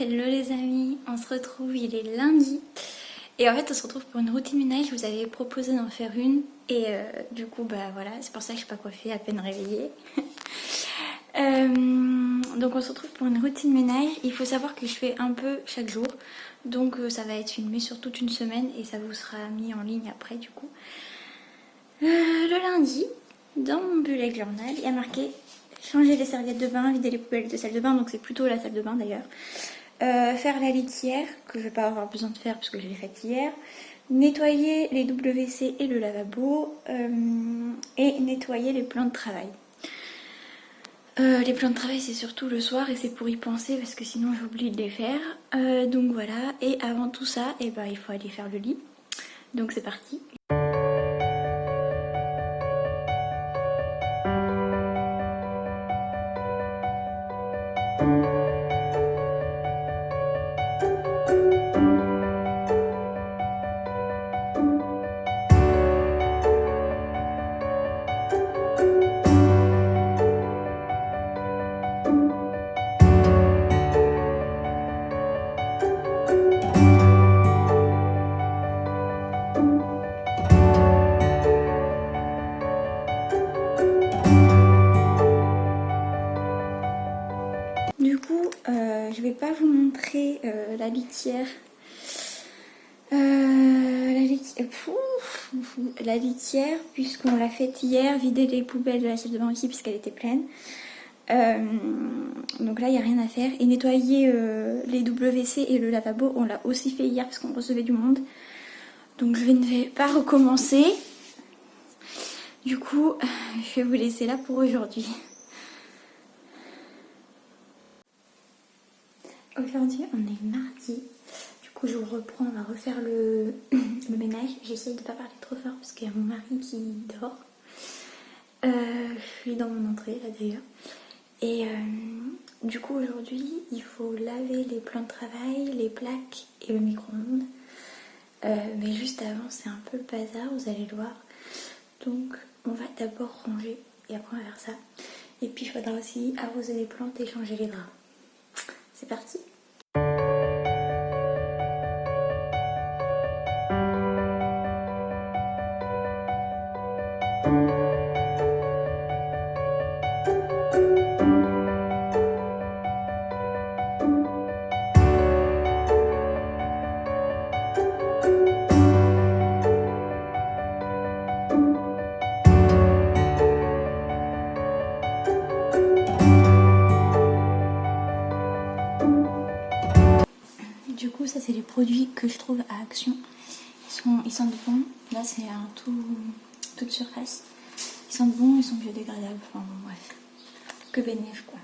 Hello les amis, on se retrouve, il est lundi et en fait on se retrouve pour une routine ménage. Je vous avais proposé d'en faire une et du coup bah voilà, c'est pour ça que je suis pas coiffée, à peine réveillée. Donc on se retrouve pour une routine ménage. Il faut savoir que je fais un peu chaque jour, donc ça va être filmé sur toute une semaine et ça vous sera mis en ligne après du coup. Le lundi, dans mon bullet journal, il y a marqué changer les serviettes de bain, vider les poubelles de salle de bain, donc c'est plutôt la salle de bain d'ailleurs. Faire la litière, que je vais pas avoir besoin de faire parce que je l'ai faite hier. Nettoyer les WC et le lavabo. Et nettoyer les plans de travail. Les plans de travail c'est surtout le soir et c'est pour y penser parce que sinon j'oublie de les faire. Donc voilà, et avant tout ça, il faut aller faire le lit. Donc c'est parti. Du coup, je vais pas vous montrer la litière. La litière, puisqu'on l'a faite hier, vider les poubelles de la salle de bain aussi, puisqu'elle était pleine. Donc là, il n'y a rien à faire. Et nettoyer les WC et le lavabo, on l'a aussi fait hier, parce qu'on recevait du monde. Donc je ne vais pas recommencer. Du coup, je vais vous laisser là pour aujourd'hui. Aujourd'hui, on est mardi. Du coup, je vous reprends, on va refaire le ménage. J'essaye de ne pas parler trop fort parce qu'il y a mon mari qui dort. Je suis dans mon entrée là d'ailleurs. Et du coup, aujourd'hui, il faut laver les plans de travail, les plaques et le micro-ondes. Mais juste avant, c'est un peu le bazar, vous allez le voir. Donc, on va d'abord ranger et après, on va faire ça. Et puis, il faudra aussi arroser les plantes et changer les draps. C'est parti! Du coup, ça c'est les produits que je trouve à Action. Ils sentent bon. Là, c'est un toute surface. Ils sentent bon, ils sont biodégradables. Enfin bon, bref. Que bénéf quoi.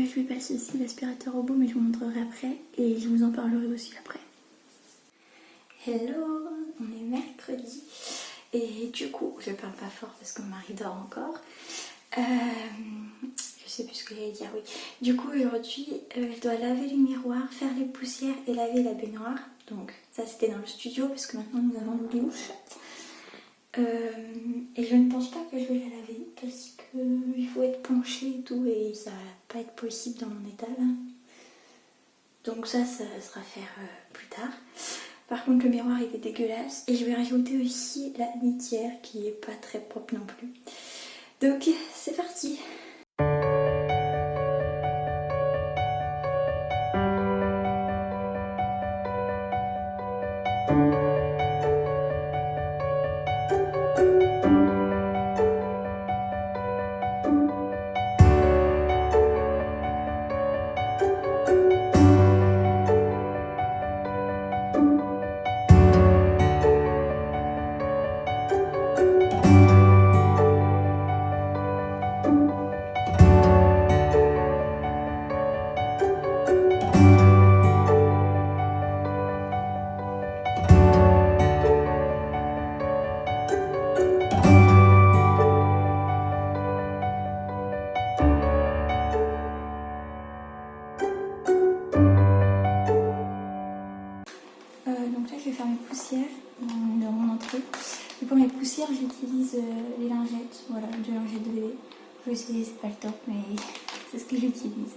Je vais passer aussi l'aspirateur robot, mais je vous montrerai après et je vous en parlerai aussi après. Hello, on est mercredi et du coup, je parle pas fort parce que mon mari dort encore. Je sais plus ce que j'allais dire, oui. Du coup, aujourd'hui, je dois laver les miroirs, faire les poussières et laver la baignoire. Donc ça, c'était dans le studio parce que maintenant, nous avons une douche. Et je ne pense pas que je vais la laver parce qu'il faut être penché et tout et ça va pas être possible dans mon état là. Donc ça sera à faire plus tard. Par contre le miroir il est dégueulasse et je vais rajouter aussi la litière qui est pas très propre non plus. Donc c'est parti. Donc là je vais faire mes poussières dans mon entrée. Et pour mes poussières j'utilise les lingettes, voilà, des lingettes de bébé. Je sais c'est pas le top mais c'est ce que j'utilise.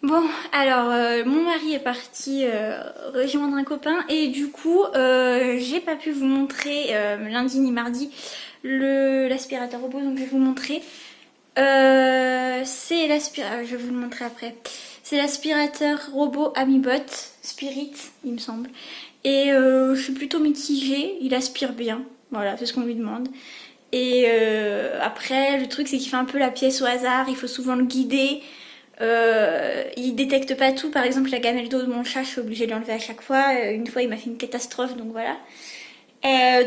Bon, alors mon mari est parti rejoindre un copain et du coup j'ai pas pu vous montrer lundi ni mardi l'aspirateur robot, donc je vais vous montrer. C'est l'aspirateur, je vais vous le montrer après. C'est l'aspirateur robot Amibot Spirit, il me semble. Et je suis plutôt mitigée, il aspire bien, voilà, c'est ce qu'on lui demande. Et après, le truc c'est qu'il fait un peu la pièce au hasard, il faut souvent le guider. Il détecte pas tout, par exemple la gamelle d'eau de mon chat je suis obligée de l'enlever à chaque fois, une fois il m'a fait une catastrophe donc voilà.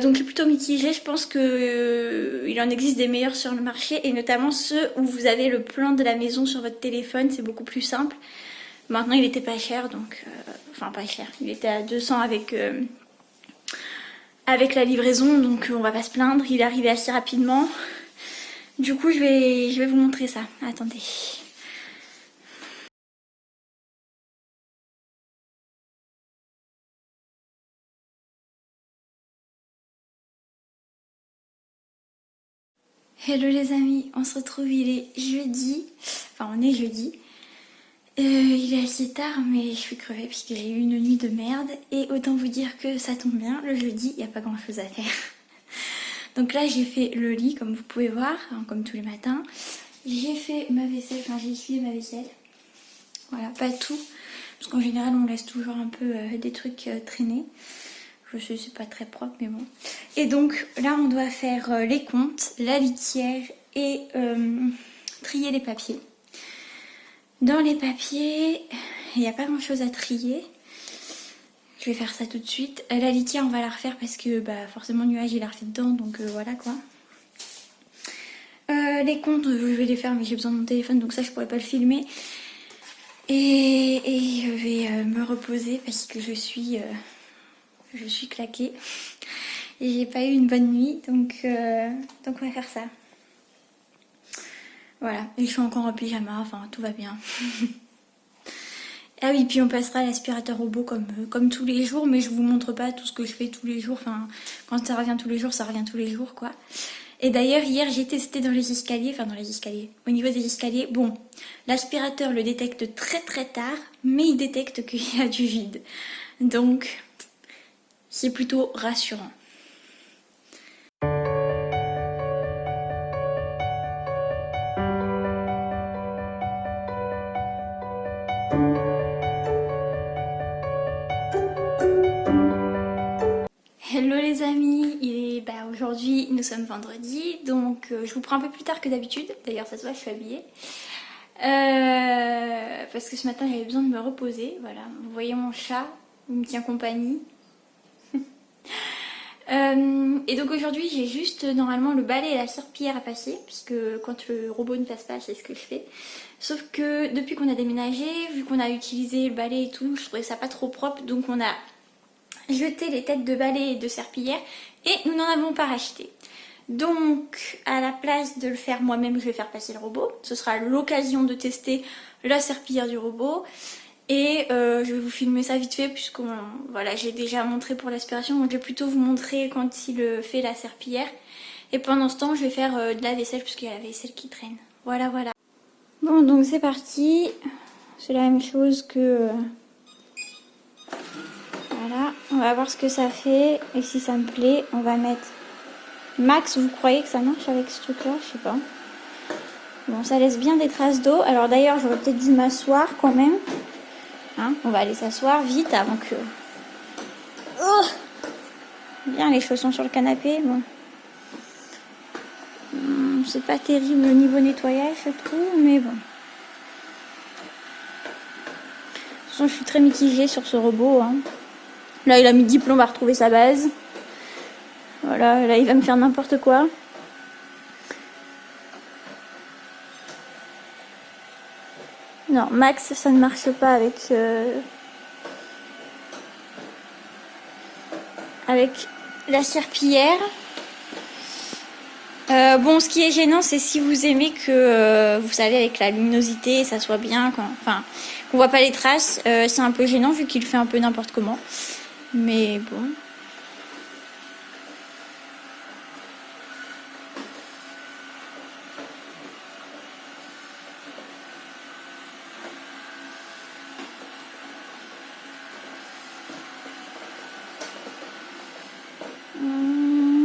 Donc je suis plutôt mitigée, je pense que il en existe des meilleurs sur le marché et notamment ceux où vous avez le plan de la maison sur votre téléphone, c'est beaucoup plus simple. Maintenant il était pas cher donc, enfin pas cher, il était à 200 avec la livraison donc on va pas se plaindre, il est arrivé assez rapidement. Du coup je vais vous montrer ça, attendez. Hello les amis, on se retrouve, il est jeudi, enfin on est jeudi. Il est assez tard mais je suis crevée puisque j'ai eu une nuit de merde et autant vous dire que ça tombe bien, le jeudi il n'y a pas grand chose à faire. Donc là j'ai fait le lit comme vous pouvez voir, hein, comme tous les matins. J'ai fait ma vaisselle, enfin j'ai essuyé ma vaisselle. Voilà, pas tout, parce qu'en général on laisse toujours un peu des trucs traîner. Je sais, c'est pas très propre, mais bon. Et donc là, on doit faire les comptes, la litière et trier les papiers. Dans les papiers, il n'y a pas grand chose à trier. Je vais faire ça tout de suite. La litière, on va la refaire parce que bah, forcément, le nuage, il a refait dedans, donc voilà quoi. Les comptes, je vais les faire, mais j'ai besoin de mon téléphone, donc ça, je pourrais pas le filmer. Et je vais me reposer parce que je suis claquée. Et j'ai pas eu une bonne nuit, donc on va faire ça. Voilà, et je suis encore en pyjama, enfin tout va bien. Ah oui, puis on passera à l'aspirateur robot comme tous les jours, mais je vous montre pas tout ce que je fais tous les jours. Enfin, quand ça revient tous les jours, ça revient tous les jours, quoi. Et d'ailleurs hier j'ai testé dans les escaliers, au niveau des escaliers, bon, l'aspirateur le détecte très très tard, mais il détecte qu'il y a du vide. Donc c'est plutôt rassurant. Hello les amis, aujourd'hui nous sommes vendredi, donc je vous prends un peu plus tard que d'habitude, d'ailleurs ça se voit je suis habillée. Parce que ce matin j'avais besoin de me reposer, voilà, vous voyez mon chat, il me tient compagnie. Et donc aujourd'hui j'ai juste normalement le balai et la serpillière à passer, puisque quand le robot ne passe pas c'est ce que je fais. Sauf que depuis qu'on a déménagé, vu qu'on a utilisé le balai et tout, je trouvais ça pas trop propre, donc on a jeté les têtes de balai et de serpillière et nous n'en avons pas racheté. Donc à la place de le faire moi-même, je vais faire passer le robot. Ce sera l'occasion de tester la serpillière du robot. Et je vais vous filmer ça vite fait puisque voilà, j'ai déjà montré pour l'aspiration. Donc je vais plutôt vous montrer quand il fait la serpillière. Et pendant ce temps, je vais faire de la vaisselle puisqu'il y a la vaisselle qui traîne. Voilà, voilà. Bon, donc c'est parti. C'est la même chose que... Voilà, on va voir ce que ça fait. Et si ça me plaît, on va mettre... Max, vous croyez que ça marche avec ce truc-là? Je sais pas. Bon, ça laisse bien des traces d'eau. Alors d'ailleurs, j'aurais peut-être dû m'asseoir quand même. Hein, on va aller s'asseoir vite avant que... Oh, bien les chaussons sur le canapé. Bon. C'est pas terrible au niveau nettoyage, je trouve, mais bon. De toute façon, je suis très mitigée sur ce robot. Hein. Là, il a mis 10 plombs à retrouver sa base. Voilà, là, il va me faire n'importe quoi. Non, Max, ça ne marche pas avec la serpillière. Bon, ce qui est gênant, c'est si vous aimez que, vous savez, avec la luminosité, ça soit bien, qu'on voit pas les traces. C'est un peu gênant vu qu'il fait un peu n'importe comment. Mais bon.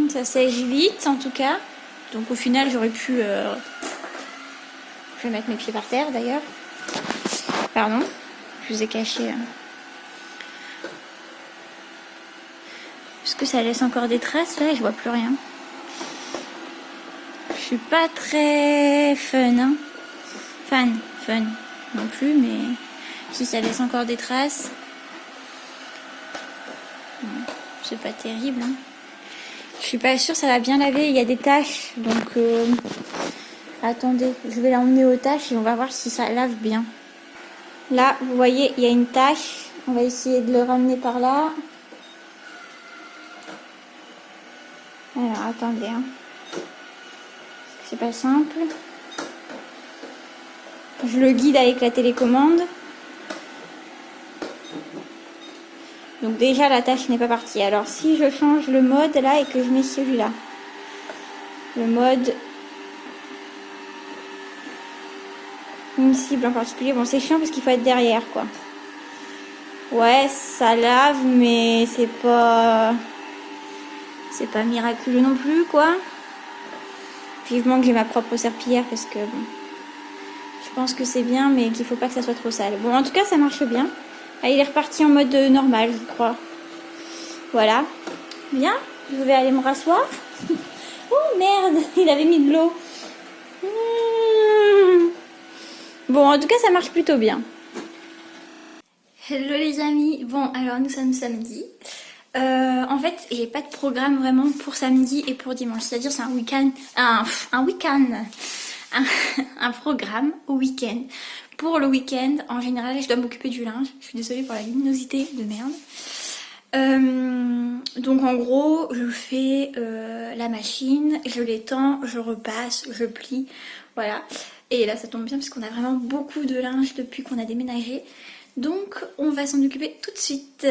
Ça sèche vite en tout cas. Donc au final j'aurais pu... Je vais mettre mes pieds par terre d'ailleurs. Pardon, je vous ai caché. Est-ce que ça laisse encore des traces là? Je vois plus rien. Je suis pas très fun. Hein. Fun non plus, mais si ça laisse encore des traces. C'est pas terrible. Hein. Je suis pas sûre, ça va bien laver. Il y a des taches, donc attendez, je vais l'emmener aux taches et on va voir si ça lave bien. Là, vous voyez, il y a une tache. On va essayer de le ramener par là. Alors, attendez. Hein. C'est pas simple. Je le guide avec la télécommande. Donc déjà la tâche n'est pas partie. Alors si je change le mode là et que je mets celui-là. Le mode... Une cible en particulier. Bon c'est chiant parce qu'il faut être derrière quoi. Ouais ça lave mais c'est pas miraculeux non plus quoi. Vivement que j'ai ma propre serpillière parce que bon, je pense que c'est bien mais qu'il faut pas que ça soit trop sale. Bon en tout cas ça marche bien. Ah, il est reparti en mode normal, je crois. Voilà. Bien, je vais aller me rasseoir. Oh merde, il avait mis de l'eau. Bon, en tout cas, ça marche plutôt bien. Hello les amis. Bon, alors nous sommes samedi. En fait, j'ai pas de programme vraiment pour samedi et pour dimanche. C'est-à-dire, c'est un week-end, un programme au week-end. Pour le week-end, en général, je dois m'occuper du linge. Je suis désolée pour la luminosité de merde. Donc en gros, je fais la machine, je l'étends, je repasse, je plie, voilà. Et là, ça tombe bien parce qu'on a vraiment beaucoup de linge depuis qu'on a déménagé. Donc, on va s'en occuper tout de suite.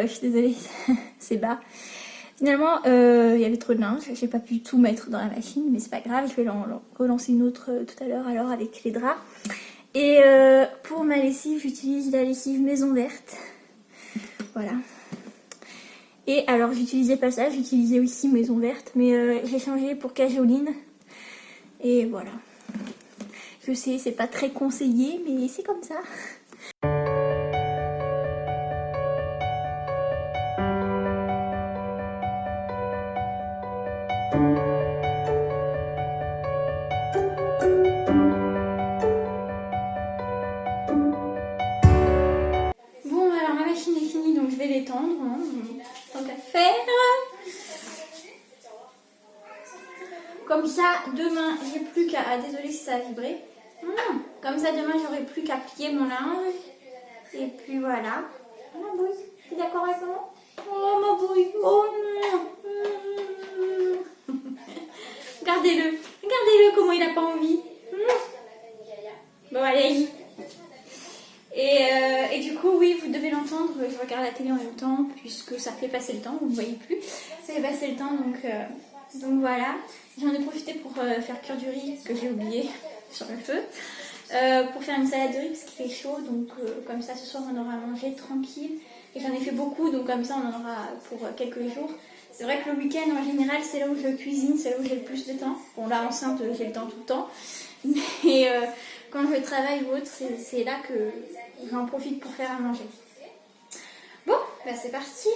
je suis désolée, c'est bas. Finalement, il y avait trop de linge, j'ai pas pu tout mettre dans la machine, mais c'est pas grave, je vais en relancer une autre tout à l'heure alors avec les draps. Et pour ma lessive, j'utilise la lessive Maison Verte. Voilà. Et alors, j'utilisais pas ça, j'utilisais aussi Maison Verte, mais j'ai changé pour Cajoline. Et voilà. Je sais, c'est pas très conseillé, mais c'est comme ça. Bon, alors ma machine est finie, donc je vais l'étendre. Hein, tant qu'à faire. Comme ça, demain, j'ai plus qu'à... Ah, désolée si ça a vibré. Comme ça, demain, j'aurai plus qu'à plier mon linge. Et puis voilà. Ma bouille, tu es d'accord avec moi? Oh, ma bouille. Oh non. Regardez-le. Regardez-le comment il n'a pas envie. Bon, allez. Et du coup, oui, vous devez l'entendre. Je regarde la télé en même temps, puisque ça fait passer le temps. Vous ne voyez plus. Ça fait passer le temps, donc voilà. J'en ai profité pour faire cuire du riz que j'ai oublié sur le feu. Pour faire une salade de riz parce qu'il fait chaud. Donc comme ça, ce soir, on aura mangé tranquille. Et j'en ai fait beaucoup, donc comme ça, on en aura pour quelques jours. C'est vrai que le week-end, en général, c'est là où je cuisine, c'est là où j'ai le plus de temps. Bon, là, enceinte, j'ai le temps tout le temps. Mais quand je travaille ou autre, c'est là que j'en profite pour faire à manger. Bon, bah c'est parti.